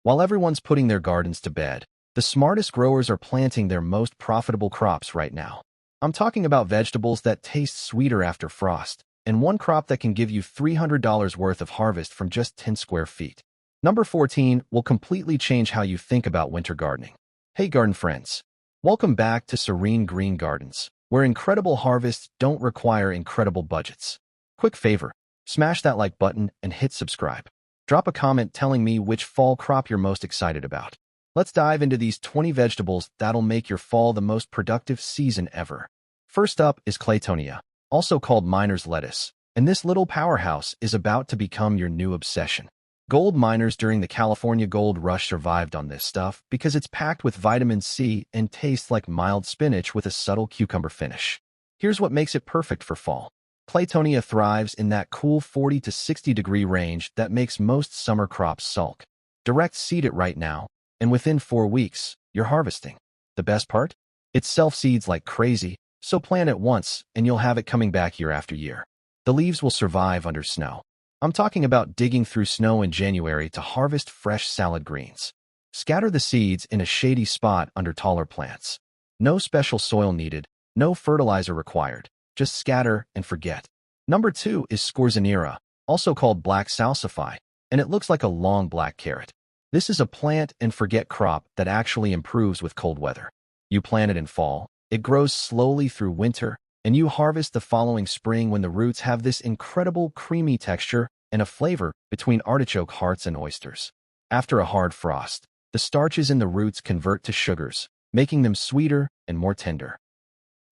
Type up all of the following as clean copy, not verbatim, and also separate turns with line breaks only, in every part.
While everyone's putting their gardens to bed, the smartest growers are planting their most profitable crops right now. I'm talking about vegetables that taste sweeter after frost, and one crop that can give you $300 worth of harvest from just 10 square feet. Number 14 will completely change how you think about winter gardening. Hey garden friends, welcome back to Serene Green Gardens, where incredible harvests don't require incredible budgets. Quick favor, smash that like button and hit subscribe. Drop a comment telling me which fall crop you're most excited about. Let's dive into these 20 vegetables that'll make your fall the most productive season ever. First up is Claytonia, also called miner's lettuce, and this little powerhouse is about to become your new obsession. Gold miners during the California gold rush survived on this stuff because it's packed with vitamin C and tastes like mild spinach with a subtle cucumber finish. Here's what makes it perfect for fall. Claytonia thrives in that cool 40 to 60 degree range that makes most summer crops sulk. Direct seed it right now, and within 4 weeks, you're harvesting. The best part? It self-seeds like crazy, so plant it once and you'll have it coming back year after year. The leaves will survive under snow. I'm talking about digging through snow in January to harvest fresh salad greens. Scatter the seeds in a shady spot under taller plants. No special soil needed, no fertilizer required. Just scatter and forget. Number 2 is Scorzonera, also called black salsify, and it looks like a long black carrot. This is a plant and forget crop that actually improves with cold weather. You plant it in fall, it grows slowly through winter, and you harvest the following spring when the roots have this incredible creamy texture and a flavor between artichoke hearts and oysters. After a hard frost, the starches in the roots convert to sugars, making them sweeter and more tender.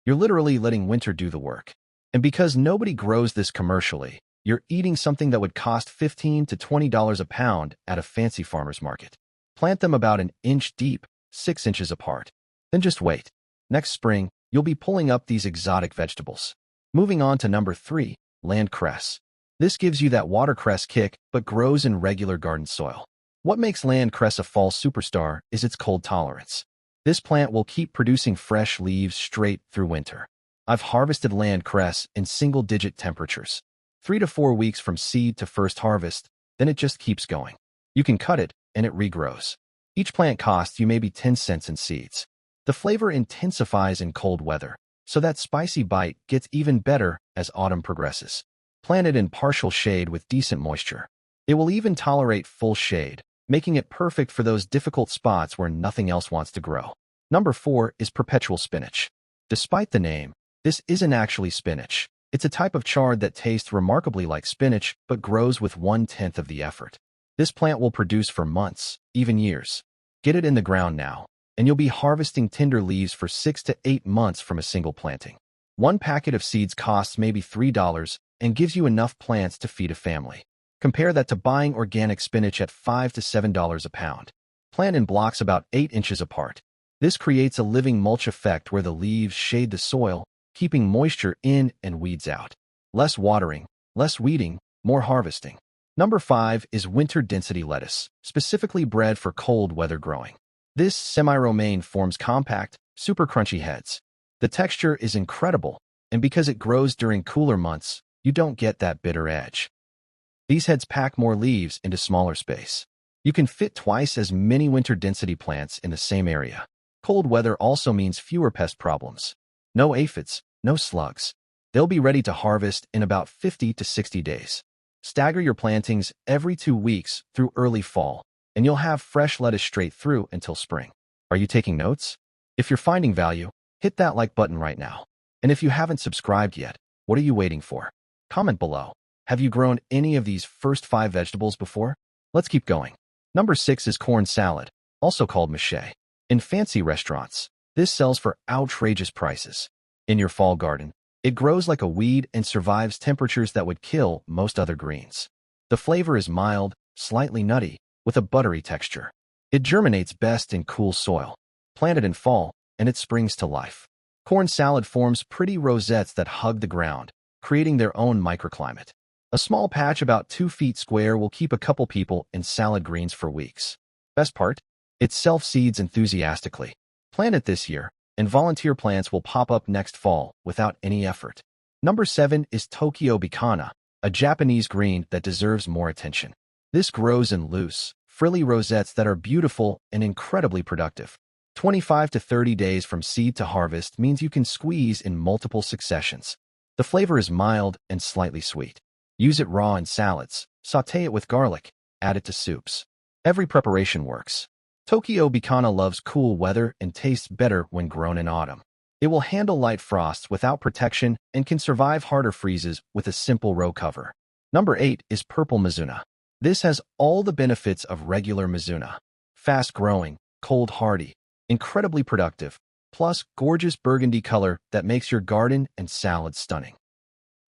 You're literally letting winter do the work. And because nobody grows this commercially, you're eating something that would cost $15 to $20 a pound at a fancy farmer's market. Plant them about an inch deep, 6 inches apart. Then just wait. Next spring, you'll be pulling up these exotic vegetables. Moving on to number 3, land cress. This gives you that watercress kick, but grows in regular garden soil. What makes land cress a fall superstar is its cold tolerance. This plant will keep producing fresh leaves straight through winter. I've harvested land cress in single-digit temperatures. 3 to 4 weeks from seed to first harvest, then it just keeps going. You can cut it, and it regrows. Each plant costs you maybe 10 cents in seeds. The flavor intensifies in cold weather, so that spicy bite gets even better as autumn progresses. Plant it in partial shade with decent moisture. It will even tolerate full shade, making it perfect for those difficult spots where nothing else wants to grow. Number 4 is perpetual spinach. Despite the name, this isn't actually spinach. It's a type of chard that tastes remarkably like spinach but grows with 1/10 of the effort. This plant will produce for months, even years. Get it in the ground now, and you'll be harvesting tender leaves for 6 to 8 months from a single planting. One packet of seeds costs maybe $3 and gives you enough plants to feed a family. Compare that to buying organic spinach at $5 to $7 a pound. Plant in blocks about 8 inches apart. This creates a living mulch effect where the leaves shade the soil, keeping moisture in and weeds out. Less watering, less weeding, more harvesting. Number 5 is winter density lettuce, specifically bred for cold weather growing. This semi-romaine forms compact, super crunchy heads. The texture is incredible, and because it grows during cooler months, you don't get that bitter edge. These heads pack more leaves into smaller space. You can fit twice as many winter density plants in the same area. Cold weather also means fewer pest problems. No aphids, no slugs. They'll be ready to harvest in about 50 to 60 days. Stagger your plantings every 2 weeks through early fall, and you'll have fresh lettuce straight through until spring. Are you taking notes? If you're finding value, hit that like button right now. And if you haven't subscribed yet, what are you waiting for? Comment below. Have you grown any of these first 5 vegetables before? Let's keep going. Number 6 is corn salad, also called mache. In fancy restaurants, this sells for outrageous prices. In your fall garden, it grows like a weed and survives temperatures that would kill most other greens. The flavor is mild, slightly nutty, with a buttery texture. It germinates best in cool soil. Plant it in fall, and it springs to life. Corn salad forms pretty rosettes that hug the ground, creating their own microclimate. A small patch about 2 feet square will keep a couple people in salad greens for weeks. Best part? It self-seeds enthusiastically. Plant it this year, and volunteer plants will pop up next fall without any effort. Number 7 is Tokyo Bikana, a Japanese green that deserves more attention. This grows in loose, frilly rosettes that are beautiful and incredibly productive. 25 to 30 days from seed to harvest means you can squeeze in multiple successions. The flavor is mild and slightly sweet. Use it raw in salads, sauté it with garlic, add it to soups. Every preparation works. Tokyo Bicana loves cool weather and tastes better when grown in autumn. It will handle light frosts without protection and can survive harder freezes with a simple row cover. Number 8 is purple Mizuna. This has all the benefits of regular Mizuna. Fast-growing, cold-hardy, incredibly productive, plus gorgeous burgundy color that makes your garden and salad stunning.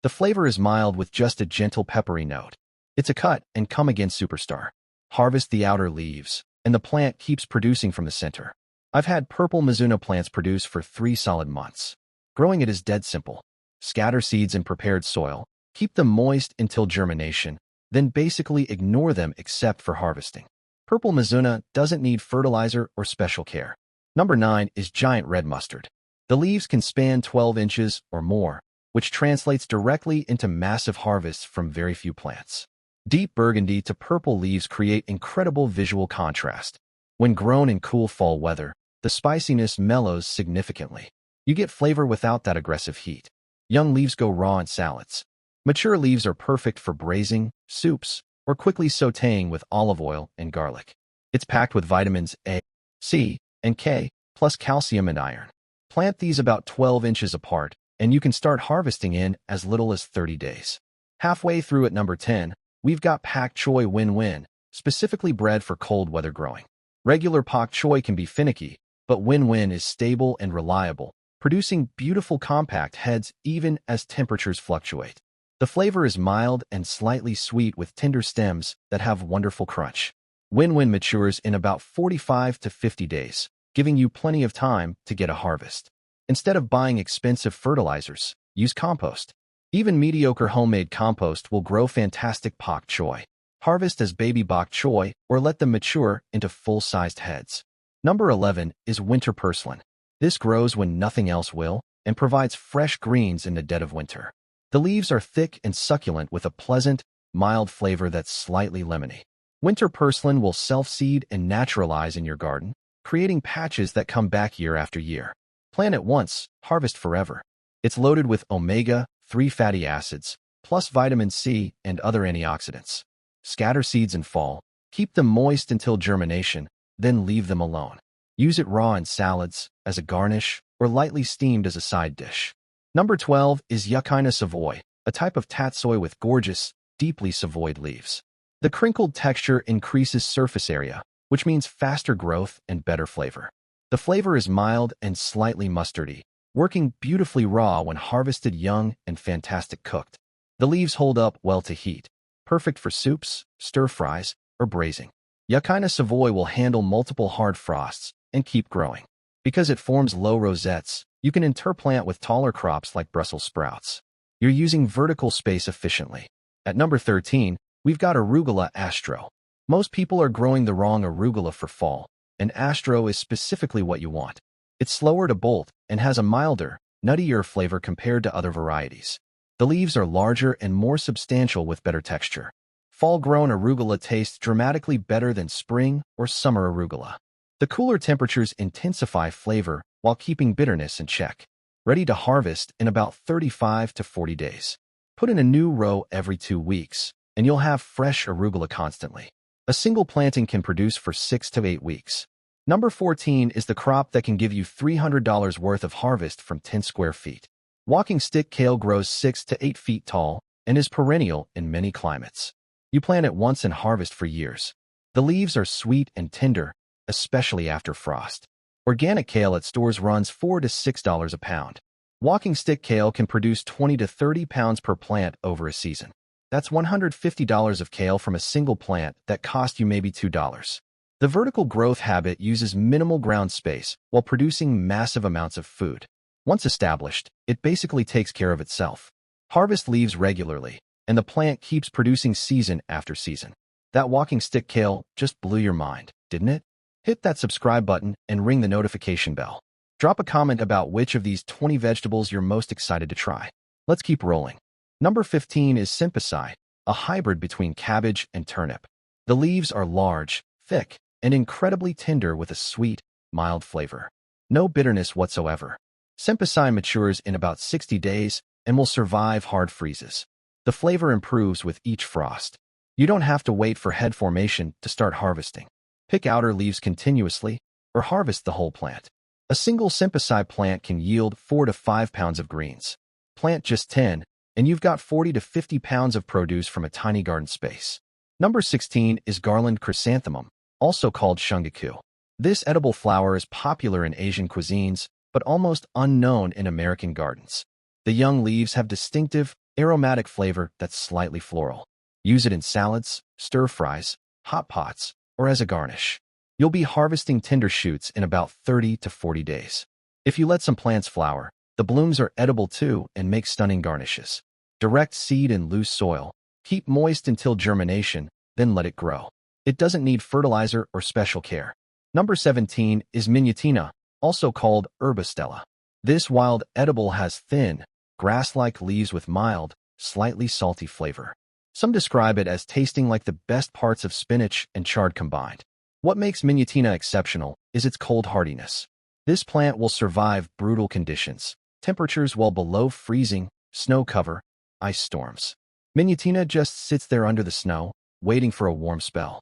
The flavor is mild with just a gentle peppery note. It's a cut and come again superstar. Harvest the outer leaves, and the plant keeps producing from the center. I've had purple Mizuna plants produce for 3 solid months. Growing it is dead simple. Scatter seeds in prepared soil, keep them moist until germination, then basically ignore them except for harvesting. Purple Mizuna doesn't need fertilizer or special care. Number 9 is giant red mustard. The leaves can span 12 inches or more, which translates directly into massive harvests from very few plants. Deep burgundy to purple leaves create incredible visual contrast. When grown in cool fall weather, the spiciness mellows significantly. You get flavor without that aggressive heat. Young leaves go raw in salads. Mature leaves are perfect for braising, soups, or quickly sautéing with olive oil and garlic. It's packed with vitamins A, C, and K, plus calcium and iron. Plant these about 12 inches apart, and you can start harvesting in as little as 30 days. Halfway through at number 10, we've got pak choi win-win, specifically bred for cold weather growing. Regular pak choi can be finicky, but win-win is stable and reliable, producing beautiful compact heads even as temperatures fluctuate. The flavor is mild and slightly sweet with tender stems that have wonderful crunch. Win-win matures in about 45 to 50 days, giving you plenty of time to get a harvest. Instead of buying expensive fertilizers, use compost. Even mediocre homemade compost will grow fantastic pak choi. Harvest as baby bok choy or let them mature into full-sized heads. Number 11 is winter purslane. This grows when nothing else will and provides fresh greens in the dead of winter. The leaves are thick and succulent with a pleasant, mild flavor that's slightly lemony. Winter purslane will self-seed and naturalize in your garden, creating patches that come back year after year. Plant it once, harvest forever. It's loaded with omega-3 fatty acids, plus vitamin C and other antioxidants. Scatter seeds in fall, keep them moist until germination, then leave them alone. Use it raw in salads, as a garnish, or lightly steamed as a side dish. Number 12 is Yuccaina Savoy, a type of tatsoi with gorgeous, deeply savoyed leaves. The crinkled texture increases surface area, which means faster growth and better flavor. The flavor is mild and slightly mustardy, working beautifully raw when harvested young and fantastic cooked. The leaves hold up well to heat, perfect for soups, stir-fries, or braising. Yuccaina Savoy will handle multiple hard frosts and keep growing. Because it forms low rosettes, you can interplant with taller crops like Brussels sprouts. You're using vertical space efficiently. At number 13, we've got Arugula Astro. Most people are growing the wrong arugula for fall, and Astro is specifically what you want. It's slower to bolt and has a milder, nuttier flavor compared to other varieties. The leaves are larger and more substantial with better texture. Fall-grown arugula tastes dramatically better than spring or summer arugula. The cooler temperatures intensify flavor while keeping bitterness in check. Ready to harvest in about 35 to 40 days. Put in a new row every 2 weeks, and you'll have fresh arugula constantly. A single planting can produce for 6 to 8 weeks. Number 14 is the crop that can give you $300 worth of harvest from 10 square feet. Walking Stick Kale grows 6 to 8 feet tall and is perennial in many climates. You plant it once and harvest for years. The leaves are sweet and tender, especially after frost. Organic kale at stores runs $4 to $6 a pound. Walking Stick Kale can produce 20 to 30 pounds per plant over a season. That's $150 of kale from a single plant that cost you maybe $2. The vertical growth habit uses minimal ground space while producing massive amounts of food. Once established, it basically takes care of itself. Harvest leaves regularly, and the plant keeps producing season after season. That Walking Stick Kale just blew your mind, didn't it? Hit that subscribe button and ring the notification bell. Drop a comment about which of these 20 vegetables you're most excited to try. Let's keep rolling. Number 15 is Simpasai, a hybrid between cabbage and turnip. The leaves are large, thick, and incredibly tender with a sweet, mild flavor. No bitterness whatsoever. Sempasai matures in about 60 days and will survive hard freezes. The flavor improves with each frost. You don't have to wait for head formation to start harvesting. Pick outer leaves continuously or harvest the whole plant. A single Sempasai plant can yield 4 to 5 pounds of greens. Plant just 10, and you've got 40 to 50 pounds of produce from a tiny garden space. Number 16 is garland chrysanthemum, also called shungaku. This edible flower is popular in Asian cuisines, but almost unknown in American gardens. The young leaves have distinctive, aromatic flavor that's slightly floral. Use it in salads, stir-fries, hot pots, or as a garnish. You'll be harvesting tender shoots in about 30 to 40 days. If you let some plants flower, the blooms are edible too and make stunning garnishes. Direct seed in loose soil. Keep moist until germination, then let it grow. It doesn't need fertilizer or special care. Number 17 is Minutina, also called Herbastella. This wild edible has thin, grass-like leaves with mild, slightly salty flavor. Some describe it as tasting like the best parts of spinach and chard combined. What makes Minutina exceptional is its cold hardiness. This plant will survive brutal conditions, temperatures well below freezing, snow cover, ice storms. Minutina just sits there under the snow, waiting for a warm spell.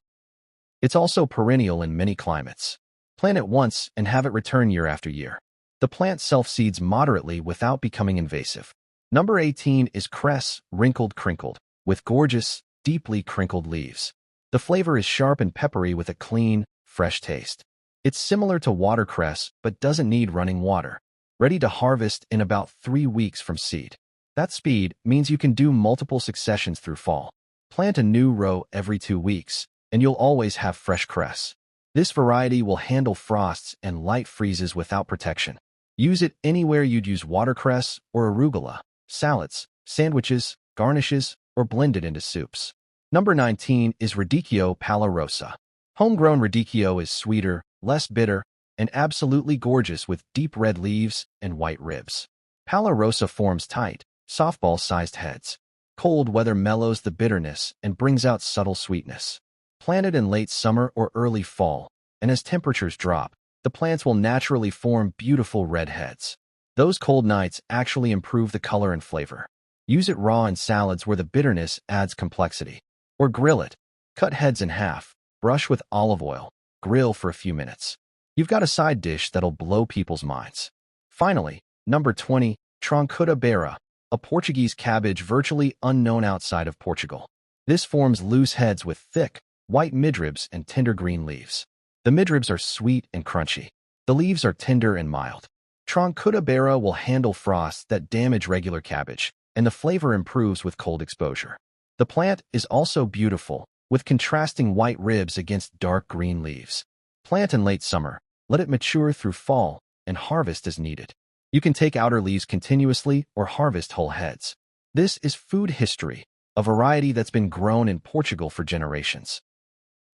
It's also perennial in many climates. Plant it once and have it return year after year. The plant self-seeds moderately without becoming invasive. Number 18 is cress, wrinkled crinkled, with gorgeous, deeply crinkled leaves. The flavor is sharp and peppery with a clean, fresh taste. It's similar to watercress but doesn't need running water. Ready to harvest in about 3 weeks from seed. That speed means you can do multiple successions through fall. Plant a new row every 2 weeks, and you'll always have fresh cress. This variety will handle frosts and light freezes without protection. Use it anywhere you'd use watercress or arugula, salads, sandwiches, garnishes, or blend it into soups. Number 19 is Radicchio palmarosa. Homegrown radicchio is sweeter, less bitter, and absolutely gorgeous with deep red leaves and white ribs. Palmarosa forms tight, softball-sized heads. Cold weather mellows the bitterness and brings out subtle sweetness. Planted in late summer or early fall, and as temperatures drop, the plants will naturally form beautiful red heads. Those cold nights actually improve the color and flavor. Use it raw in salads where the bitterness adds complexity. Or grill it. Cut heads in half, brush with olive oil, grill for a few minutes. You've got a side dish that'll blow people's minds. Finally, number 20, Troncuda beira, a Portuguese cabbage virtually unknown outside of Portugal. This forms loose heads with thick, white midribs and tender green leaves. The midribs are sweet and crunchy. The leaves are tender and mild. Troncuda beira will handle frosts that damage regular cabbage, and the flavor improves with cold exposure. The plant is also beautiful, with contrasting white ribs against dark green leaves. Plant in late summer, let it mature through fall, and harvest as needed. You can take outer leaves continuously or harvest whole heads. This is food history, a variety that's been grown in Portugal for generations.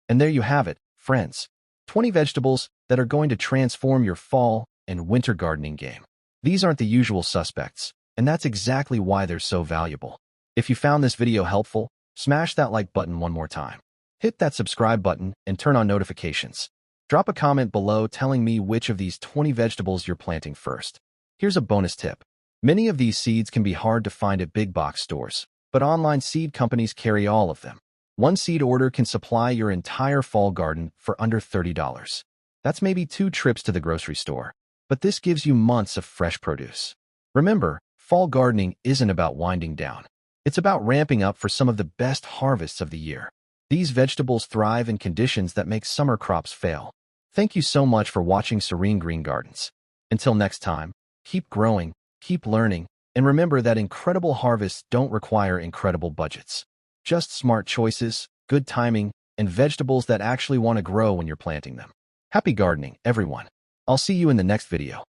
And there you have it, friends. 20 vegetables that are going to transform your fall and winter gardening game. These aren't the usual suspects, and that's exactly why they're so valuable. If you found this video helpful, smash that like button one more time. Hit that subscribe button and turn on notifications. Drop a comment below telling me which of these 20 vegetables you're planting first. Here's a bonus tip. Many of these seeds can be hard to find at big box stores, but online seed companies carry all of them. One seed order can supply your entire fall garden for under $30. That's maybe 2 trips to the grocery store, but this gives you months of fresh produce. Remember, fall gardening isn't about winding down. It's about ramping up for some of the best harvests of the year. These vegetables thrive in conditions that make summer crops fail. Thank you so much for watching Serene Green Gardens. Until next time, keep growing, keep learning, and remember that incredible harvests don't require incredible budgets. Just smart choices, good timing, and vegetables that actually want to grow when you're planting them. Happy gardening, everyone. I'll see you in the next video.